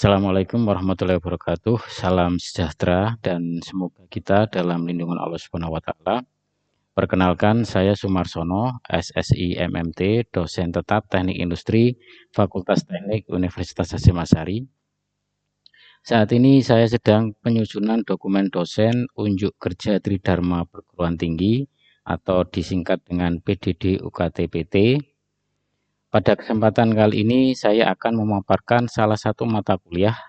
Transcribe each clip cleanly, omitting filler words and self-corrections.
Assalamualaikum warahmatullahi wabarakatuh. Salam sejahtera dan semoga kita dalam lindungan Allah Subhanahu wa taala. Perkenalkan, saya Sumarsono, SSI MMT, dosen tetap Teknik Industri, Fakultas Teknik Universitas Hasyim Asy'ari. Saat ini saya sedang penyusunan dokumen dosen unjuk kerja Tridharma Perguruan Tinggi atau disingkat dengan PDD UKT-PT. Pada kesempatan kali ini saya akan memaparkan salah satu mata kuliah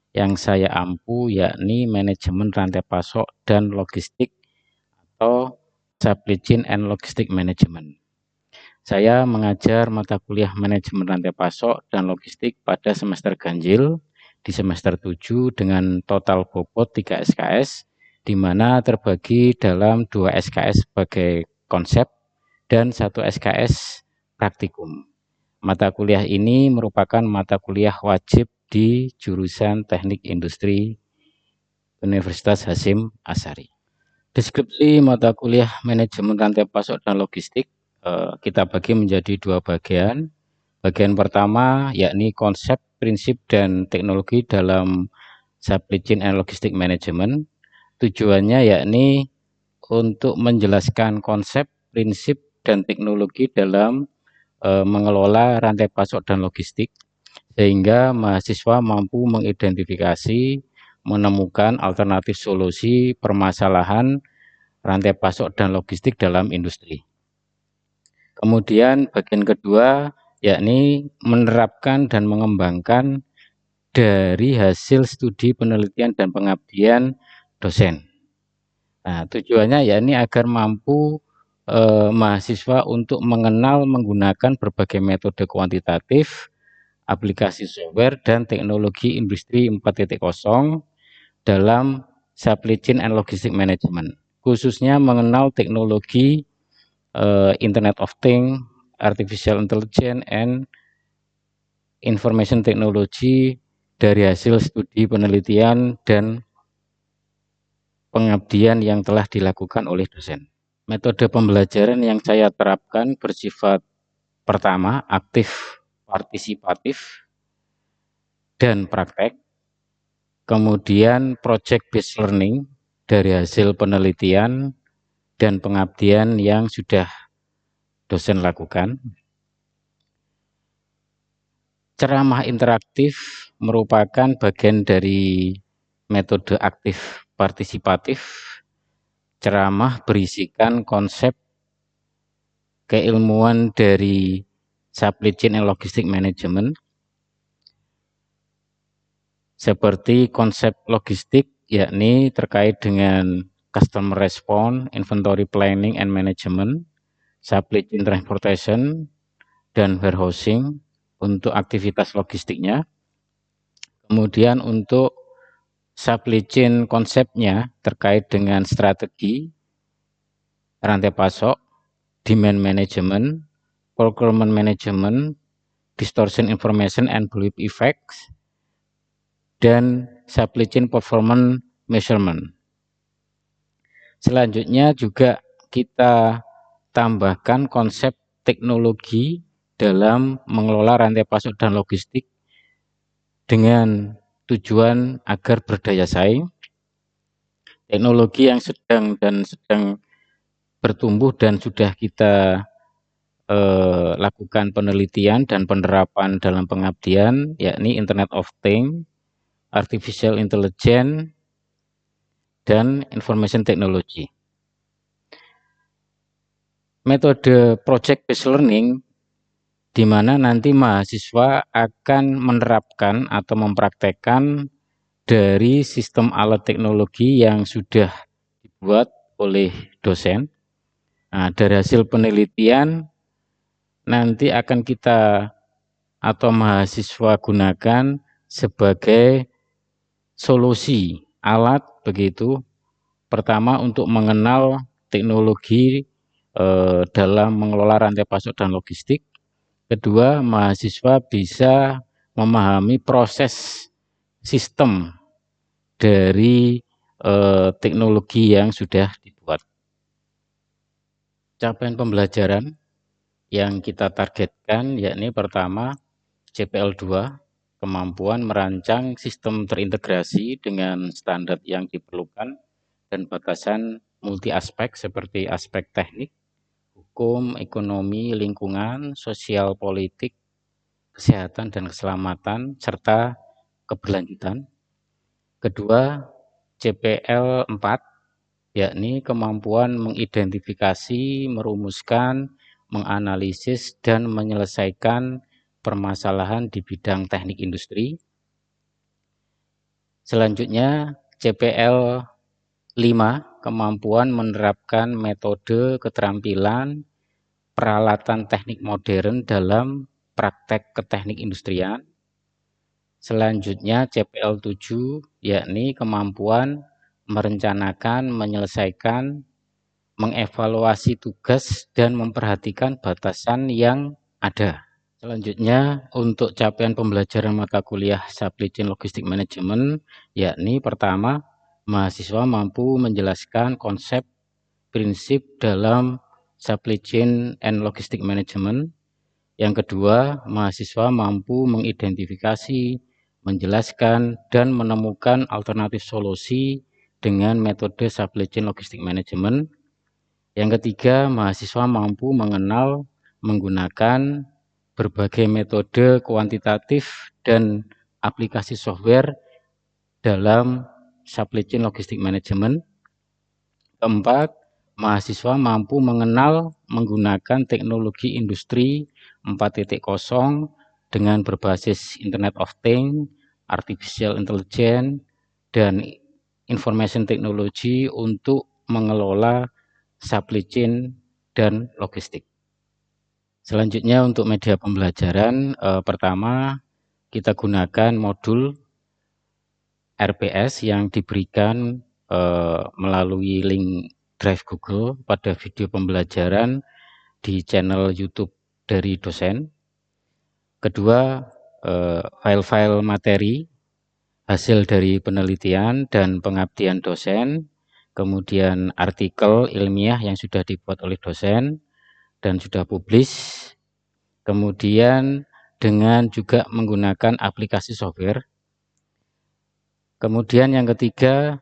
yang saya ampu, yakni manajemen rantai pasok dan logistik atau supply chain and logistic management. Saya mengajar mata kuliah manajemen rantai pasok dan logistik pada semester ganjil di semester 7 dengan total bobot 3 SKS, di mana terbagi dalam 2 SKS sebagai konsep dan 1 SKS praktikum. Mata kuliah ini merupakan mata kuliah wajib di jurusan Teknik Industri Universitas Hasyim Asy'ari. Deskripsi mata kuliah manajemen rantai pasok dan logistik kita bagi menjadi 2 bagian. Bagian pertama yakni konsep, prinsip, dan teknologi dalam supply chain and logistic management. Tujuannya yakni untuk menjelaskan konsep, prinsip, dan teknologi dalam mengelola rantai pasok dan logistik, sehingga mahasiswa mampu mengidentifikasi, menemukan alternatif solusi permasalahan rantai pasok dan logistik dalam industri. Kemudian bagian kedua yakni menerapkan dan mengembangkan dari hasil studi penelitian dan pengabdian dosen. Nah, tujuannya yakni agar mampu mahasiswa untuk mengenal menggunakan berbagai metode kuantitatif, aplikasi software, dan teknologi industri 4.0 dalam supply chain and logistic management, khususnya mengenal teknologi Internet of Things, Artificial Intelligence, and Information Technology dari hasil studi penelitian dan pengabdian yang telah dilakukan oleh dosen. Metode pembelajaran yang saya terapkan bersifat pertama, aktif, partisipatif, dan praktek. Kemudian project based learning dari hasil penelitian dan pengabdian yang sudah dosen lakukan. Ceramah interaktif merupakan bagian dari metode aktif partisipatif. Ceramah berisikan konsep keilmuan dari supply chain and logistic management, seperti konsep logistik yakni terkait dengan customer response, inventory planning and management, supply chain transportation, dan warehousing untuk aktivitas logistiknya. Kemudian untuk supply chain konsepnya terkait dengan strategi rantai pasok, demand management, procurement management, distortion information and bullwhip effects, dan supply chain performance measurement. Selanjutnya juga kita tambahkan konsep teknologi dalam mengelola rantai pasok dan logistik dengan tujuan agar berdaya saing. Teknologi yang sedang bertumbuh dan sudah kita lakukan penelitian dan penerapan dalam pengabdian yakni Internet of Things, Artificial Intelligence, dan Information Technology. Metode project based learning di mana nanti mahasiswa akan menerapkan atau mempraktekkan dari sistem alat teknologi yang sudah dibuat oleh dosen. Nah, dari hasil penelitian nanti akan kita atau mahasiswa gunakan sebagai solusi alat begitu. Pertama untuk mengenal teknologi dalam mengelola rantai pasok dan logistik. Kedua, mahasiswa bisa memahami proses sistem dari teknologi yang sudah dibuat. Capaian pembelajaran yang kita targetkan yakni pertama CPL 2 kemampuan merancang sistem terintegrasi dengan standar yang diperlukan dan batasan multi aspek seperti aspek teknik, hukum, ekonomi, lingkungan, sosial, politik, kesehatan dan keselamatan, serta keberlanjutan. Kedua, CPL 4, yakni kemampuan mengidentifikasi, merumuskan, menganalisis, dan menyelesaikan permasalahan di bidang teknik industri. Selanjutnya, CPL 5, kemampuan menerapkan metode, keterampilan, peralatan teknik modern dalam praktek keteknik industrian. Selanjutnya CPL 7, yakni kemampuan merencanakan, menyelesaikan, mengevaluasi tugas, dan memperhatikan batasan yang ada. Selanjutnya, untuk capaian pembelajaran mata kuliah Supply Chain Logistic Management, yakni pertama, mahasiswa mampu menjelaskan konsep prinsip dalam Supply Chain and Logistic Management. Yang kedua, mahasiswa mampu mengidentifikasi, menjelaskan, dan menemukan alternatif solusi dengan metode Supply Chain Logistic Management. Yang ketiga, mahasiswa mampu mengenal, menggunakan berbagai metode kuantitatif dan aplikasi software dalam Supply Chain Logistic Management. Keempat, mahasiswa mampu mengenal, menggunakan teknologi industri 4.0 dengan berbasis Internet of Things, Artificial Intelligence, dan Information Technology untuk mengelola supply chain dan logistik. Selanjutnya untuk media pembelajaran, pertama kita gunakan modul RPS yang diberikan melalui link Drive Google pada video pembelajaran di channel YouTube dari dosen. Kedua, file-file materi hasil dari penelitian dan pengabdian dosen, kemudian artikel ilmiah yang sudah dibuat oleh dosen dan sudah publis, kemudian dengan juga menggunakan aplikasi software. Kemudian yang ketiga,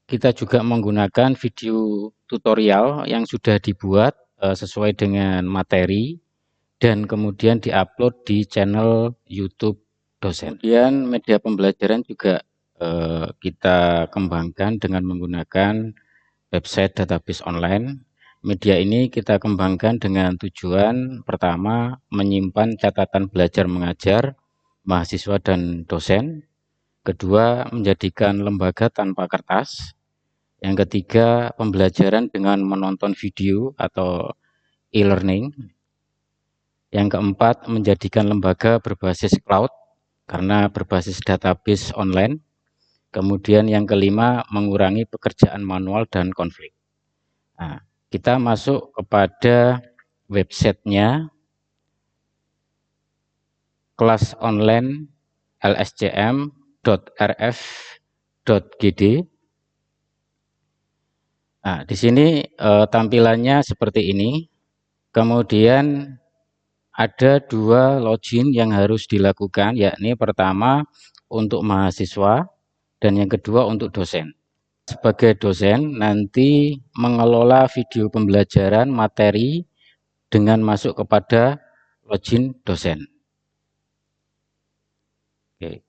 kita juga menggunakan video tutorial yang sudah dibuat sesuai dengan materi dan kemudian diupload di channel YouTube dosen. Kemudian media pembelajaran juga kita kembangkan dengan menggunakan website database online. Media ini kita kembangkan dengan tujuan pertama menyimpan catatan belajar mengajar mahasiswa dan dosen. Kedua, menjadikan lembaga tanpa kertas. Yang ketiga, pembelajaran dengan menonton video atau e-learning. Yang keempat, menjadikan lembaga berbasis cloud karena berbasis database online. Kemudian yang kelima, mengurangi pekerjaan manual dan konflik. Nah, kita masuk kepada websitenya kelas online lscm.rf.gd. Nah, di sini tampilannya seperti ini. Kemudian ada dua login yang harus dilakukan, yakni pertama untuk mahasiswa dan yang kedua untuk dosen. Sebagai dosen nanti mengelola video pembelajaran materi dengan masuk kepada login dosen. Oke.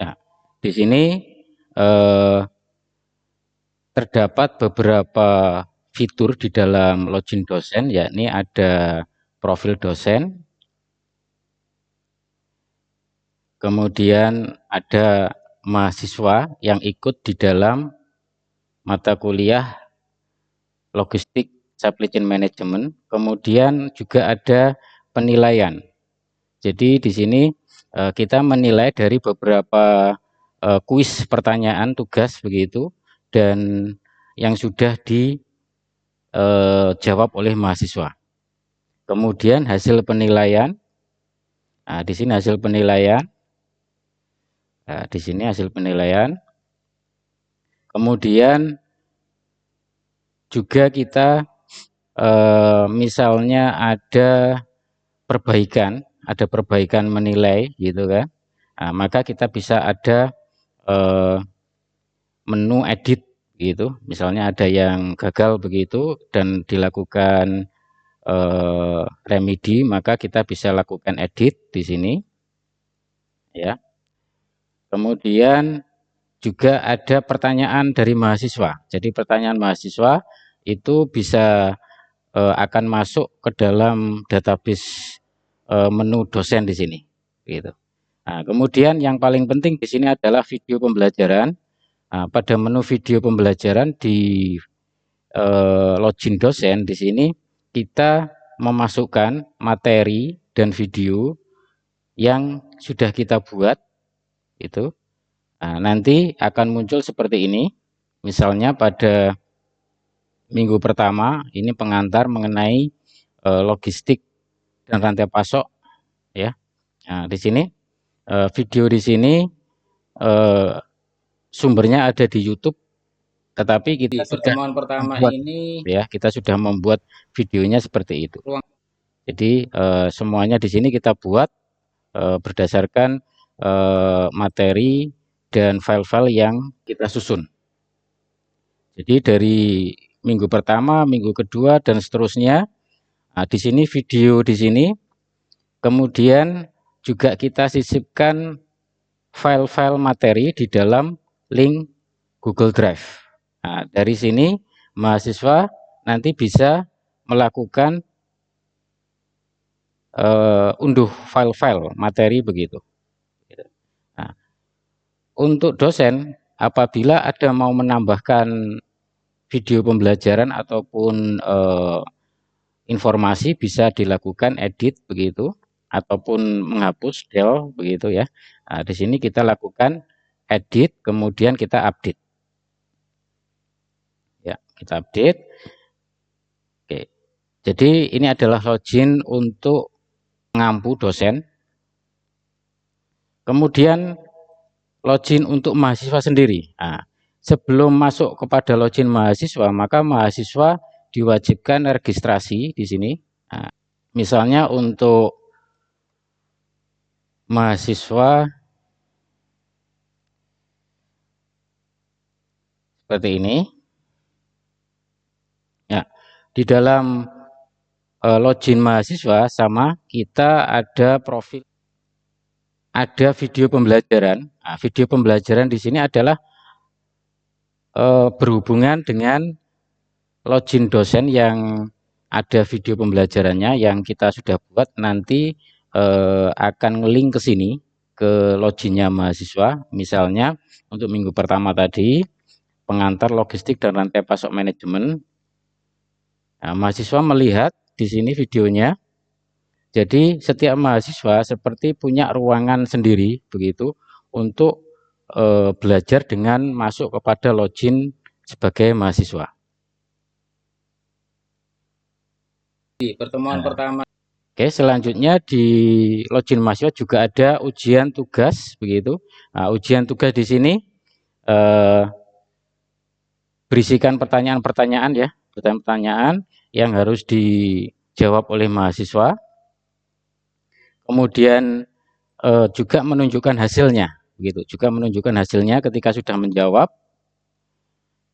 Nah, di sini terdapat beberapa fitur di dalam login dosen, yakni ada profil dosen, kemudian ada mahasiswa yang ikut di dalam mata kuliah logistik supply chain management, kemudian juga ada penilaian. Jadi di sini kita menilai dari beberapa kuis pertanyaan tugas begitu dan yang sudah dijawab oleh mahasiswa. Kemudian hasil penilaian. Nah, di sini hasil penilaian. Nah, di sini hasil penilaian. Kemudian juga kita misalnya ada perbaikan menilai gitu kan. Nah, maka kita bisa ada menu edit gitu. Misalnya ada yang gagal begitu dan dilakukan remedi, maka kita bisa lakukan edit di sini ya. Kemudian juga ada pertanyaan dari mahasiswa. Jadi pertanyaan mahasiswa itu bisa akan masuk ke dalam database menu dosen di sini gitu. Nah, kemudian yang paling penting di sini adalah video pembelajaran. Nah, pada menu video pembelajaran di login dosen di sini kita memasukkan materi dan video yang sudah kita buat itu. Nah, nanti akan muncul seperti ini. Misalnya pada minggu pertama ini pengantar mengenai logistik dan rantai pasok ya. Nah, di sini video di sini sumbernya ada di YouTube, tetapi kita pertemuan pertama membuat, ini ya kita sudah membuat videonya seperti itu. Jadi semuanya di sini kita buat berdasarkan materi dan file-file yang kita susun. Jadi dari minggu pertama, minggu kedua dan seterusnya. Nah, di sini video di sini. Kemudian juga kita sisipkan file-file materi di dalam link Google Drive. Nah, dari sini mahasiswa nanti bisa melakukan unduh file-file materi begitu. Nah, untuk dosen apabila ada mau menambahkan video pembelajaran ataupun informasi bisa dilakukan edit begitu ataupun menghapus del begitu ya. Nah, di sini kita lakukan edit kemudian kita update. Ya, kita update. Oke. Jadi ini adalah login untuk pengampu dosen. Kemudian login untuk mahasiswa sendiri. Nah, sebelum masuk kepada login mahasiswa, maka mahasiswa diwajibkan registrasi di sini. Nah, misalnya untuk mahasiswa seperti ini. Ya, di dalam login mahasiswa sama kita ada profil, ada video pembelajaran. Nah, video pembelajaran di sini adalah berhubungan dengan login dosen yang ada video pembelajarannya yang kita sudah buat, nanti akan ngelink ke sini ke loginnya mahasiswa. Misalnya untuk minggu pertama tadi pengantar logistik dan rantai pasok manajemen. Nah, mahasiswa melihat di sini videonya. Jadi setiap mahasiswa seperti punya ruangan sendiri begitu untuk belajar dengan masuk kepada login sebagai mahasiswa. Di pertemuan pertama. Oke, selanjutnya di login mahasiswa juga ada ujian tugas begitu. Nah, ujian tugas di sini berisikan pertanyaan-pertanyaan ya, pertanyaan-pertanyaan yang harus dijawab oleh mahasiswa. Kemudian juga menunjukkan hasilnya, begitu. Juga menunjukkan hasilnya ketika sudah menjawab.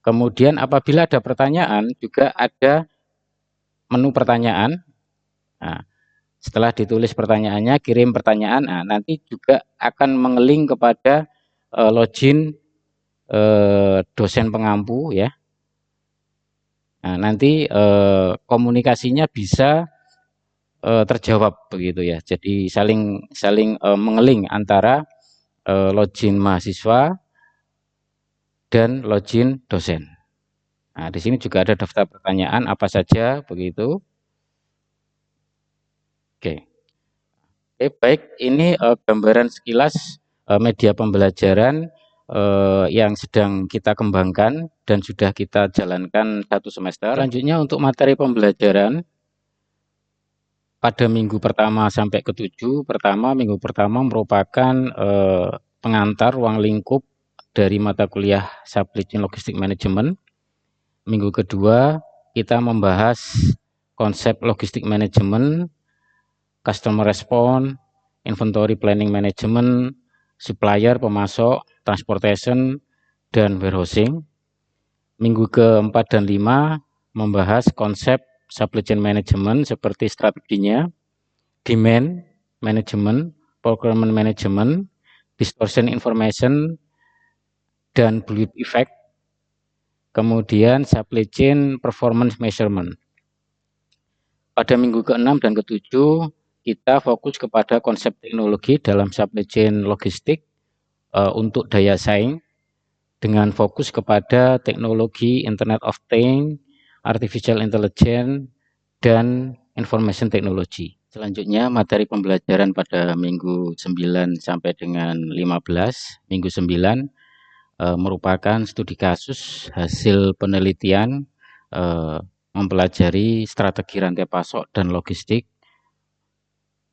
Kemudian apabila ada pertanyaan juga ada menu pertanyaan. Nah, setelah ditulis pertanyaannya, kirim pertanyaan. Nah, nanti juga akan mengelink kepada login dosen pengampu ya. Nah, nanti komunikasinya bisa terjawab begitu ya. Jadi saling mengelink antara login mahasiswa dan login dosen. Nah, di sini juga ada daftar pertanyaan apa saja begitu. Oke. Oke, baik, ini gambaran sekilas media pembelajaran yang sedang kita kembangkan dan sudah kita jalankan 1 semester. Selanjutnya untuk materi pembelajaran pada minggu pertama sampai ke-7, minggu pertama merupakan pengantar ruang lingkup dari mata kuliah Supply Chain Logistik Management. Minggu kedua kita membahas konsep logistik manajemen, customer response, inventory planning management, supplier, pemasok, transportation, dan warehousing. Minggu keempat dan 5 membahas konsep supply chain management seperti strateginya, demand management, procurement management, distortion information, dan blue effect. Kemudian supply chain performance measurement. Pada minggu ke-6 dan ke-7 kita fokus kepada konsep teknologi dalam supply chain logistik untuk daya saing dengan fokus kepada teknologi Internet of Things, Artificial Intelligence, dan Information Technology. Selanjutnya materi pembelajaran pada minggu 9 sampai dengan 15, minggu 9 merupakan studi kasus hasil penelitian mempelajari strategi rantai pasok dan logistik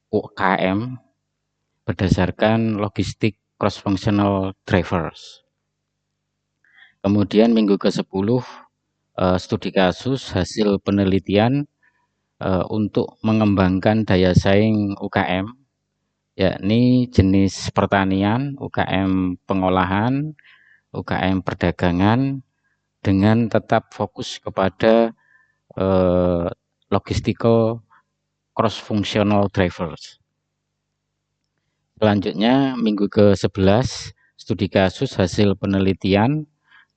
UKM berdasarkan logistik cross-functional drivers. Kemudian minggu ke-10 studi kasus hasil penelitian untuk mengembangkan daya saing UKM, yakni jenis pertanian, UKM pengolahan, UKM perdagangan, dengan tetap fokus kepada logistical cross-functional drivers. Selanjutnya, minggu ke-11, studi kasus hasil penelitian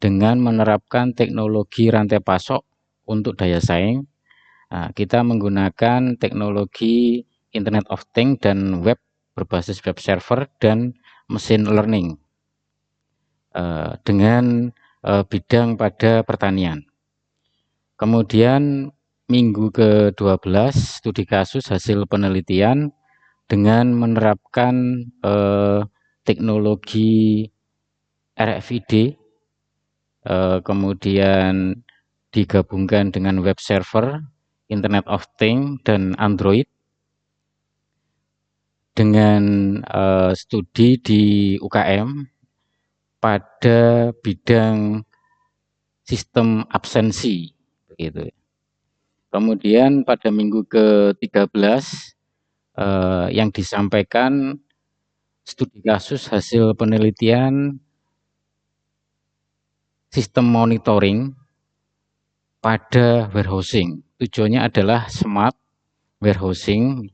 dengan menerapkan teknologi rantai pasok untuk daya saing. Nah, kita menggunakan teknologi Internet of Things dan web berbasis web server dan machine learning dengan bidang pada pertanian. Kemudian minggu ke-12 studi kasus hasil penelitian dengan menerapkan teknologi RFID, kemudian digabungkan dengan web server, Internet of Things, dan Android dengan studi di UKM pada bidang sistem absensi, begitu. Kemudian pada minggu ke-13 yang disampaikan studi kasus hasil penelitian sistem monitoring pada warehousing. Tujuannya adalah smart warehousing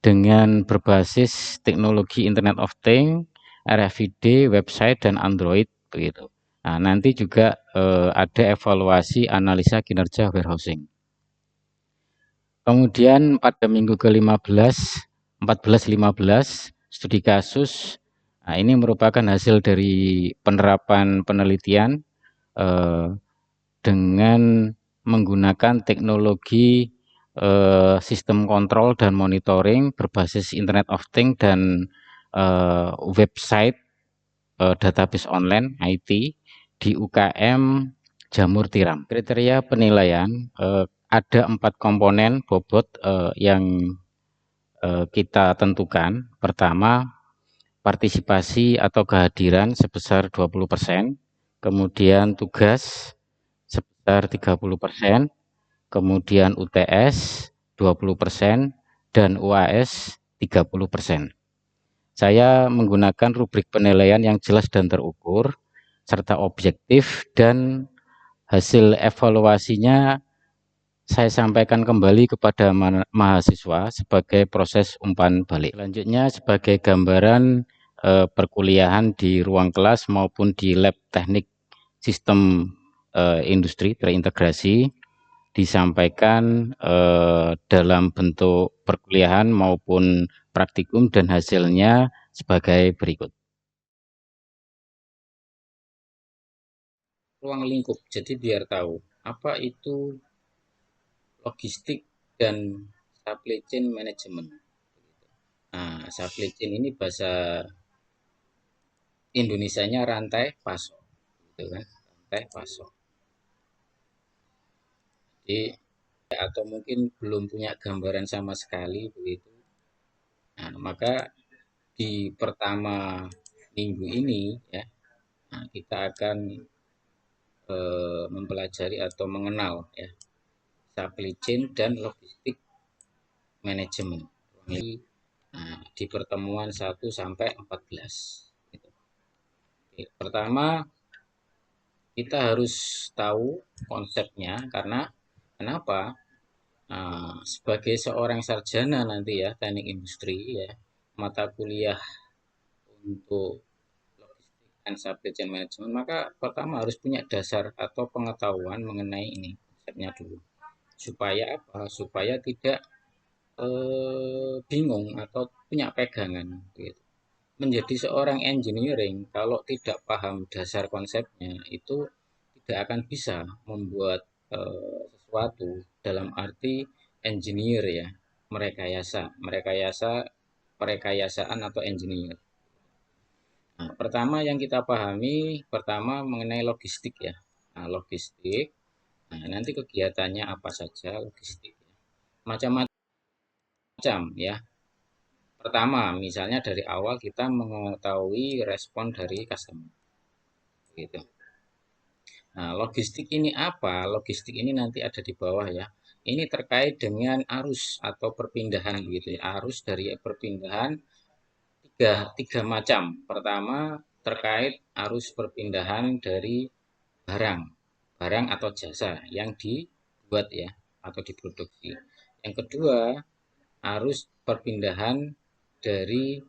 dengan berbasis teknologi Internet of Things, RFID, website, dan Android, begitu. Nah, nanti juga ada evaluasi analisa kinerja warehousing. Kemudian pada minggu ke-15, 14-15, studi kasus. Nah, ini merupakan hasil dari penerapan penelitian dengan menggunakan teknologi sistem kontrol dan monitoring berbasis Internet of Things dan website database online IT di UKM Jamur Tiram. Kriteria penilaian ada 4 komponen bobot yang kita tentukan. Pertama, partisipasi atau kehadiran sebesar 20%, kemudian tugas sebesar 30%, kemudian UTS 20%, dan UAS 30%. Saya menggunakan rubrik penilaian yang jelas dan terukur, serta objektif, dan hasil evaluasinya saya sampaikan kembali kepada mahasiswa sebagai proses umpan balik. Selanjutnya sebagai gambaran perkuliahan di ruang kelas maupun di lab teknik sistem industri terintegrasi disampaikan dalam bentuk perkuliahan maupun praktikum dan hasilnya sebagai berikut. Ruang lingkup, jadi biar tahu apa itu logistik dan supply chain management. Nah, supply chain ini bahasa Indonesianya rantai pasok, gitu kan? Rantai pasok. Jadi atau mungkin belum punya gambaran sama sekali begitu. Nah, maka di pertama minggu ini ya, nah, kita akan mempelajari atau mengenal ya supply chain dan logistik manajemen. Nah, di pertemuan 1 sampai 14. Gitu. Oke, pertama kita harus tahu konsepnya karena kenapa? Sebagai seorang sarjana nanti ya teknik industri ya, mata kuliah untuk logistik dan supply chain management, maka pertama harus punya dasar atau pengetahuan mengenai ini konsepnya dulu. Supaya apa? Supaya tidak bingung atau punya pegangan gitu. Menjadi seorang engineering kalau tidak paham dasar konsepnya itu tidak akan bisa membuat sesuatu dalam arti engineer ya, perekayasaan atau engineer. Nah, pertama yang kita pahami pertama mengenai logistik ya. Nah, logistik. Nah, nanti kegiatannya apa saja logistik ya. Macam-macam ya. Pertama, misalnya dari awal kita mengetahui respon dari customer. Gitu. Nah, logistik ini apa? Logistik ini nanti ada di bawah ya. Ini terkait dengan arus atau perpindahan gitu ya. Arus dari perpindahan tiga macam. Pertama, terkait arus perpindahan dari barang atau jasa yang dibuat ya atau diproduksi. Yang kedua, arus perpindahan dari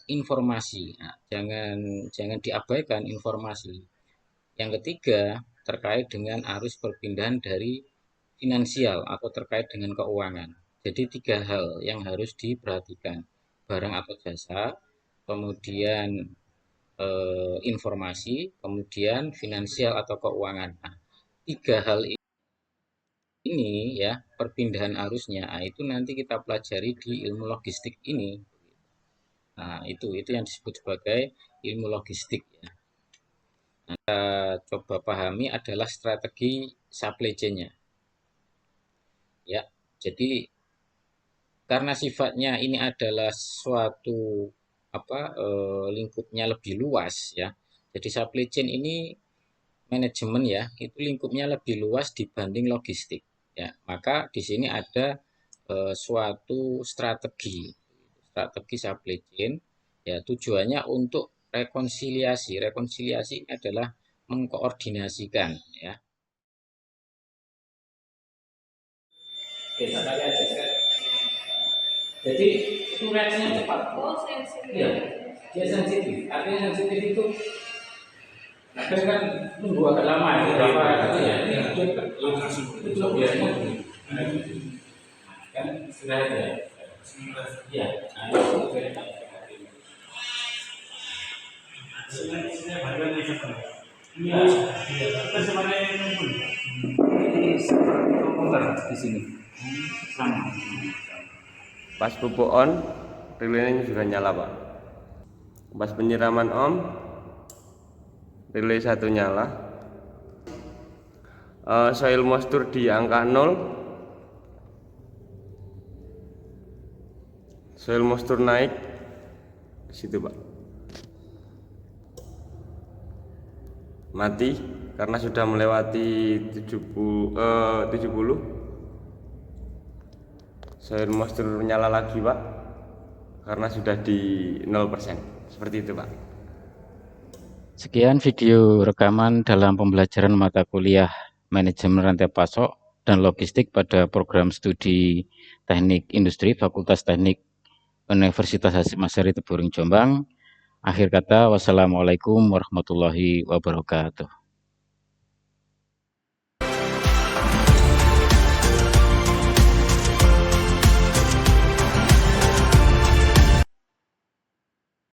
informasi. Nah, jangan diabaikan informasi. Yang ketiga, terkait dengan arus perpindahan dari finansial atau terkait dengan keuangan. Jadi tiga hal yang harus diperhatikan. Barang atau jasa, kemudian informasi, kemudian finansial atau keuangan. Nah, tiga hal ini ya, perpindahan arusnya, nah, itu nanti kita pelajari di ilmu logistik ini. Nah, itu yang disebut sebagai ilmu logistik ya. Nah, kita coba pahami adalah strategi supply chain-nya. Ya, jadi karena sifatnya ini adalah suatu lingkupnya lebih luas ya. Jadi supply chain ini manajemen ya, itu lingkupnya lebih luas dibanding logistik ya. Maka di sini ada suatu strategi supply chain ya, tujuannya untuk rekonsiliasi. Rekonsiliasi adalah mengkoordinasikan ya. Oke, sekali aja. Jadi itu reaksinya cepat. Oh, sensitif. Iya, dia sensitif. Artinya sensitif itu kadang kan nunggu agak lama ya, berapa itu ya. Itu biasanya kan sudah ada ya. Iya. Iya, terus mana yang ngumpul? Komputer di sini. Sama. Pas pupuk on, relay juga nyala Pak. Pas penyiraman om, relay 1 nyala. Soil moisture di angka 0. Soil moisture naik di situ Pak. Mati karena sudah melewati 70. Soil moisture nyala lagi Pak karena sudah di 0%. Seperti itu Pak. Sekian video rekaman dalam pembelajaran mata kuliah manajemen rantai pasok dan logistik pada program studi teknik industri Fakultas Teknik Universitas Hasyim Asyari Teburing Jombang. Akhir kata, wassalamualaikum warahmatullahi wabarakatuh.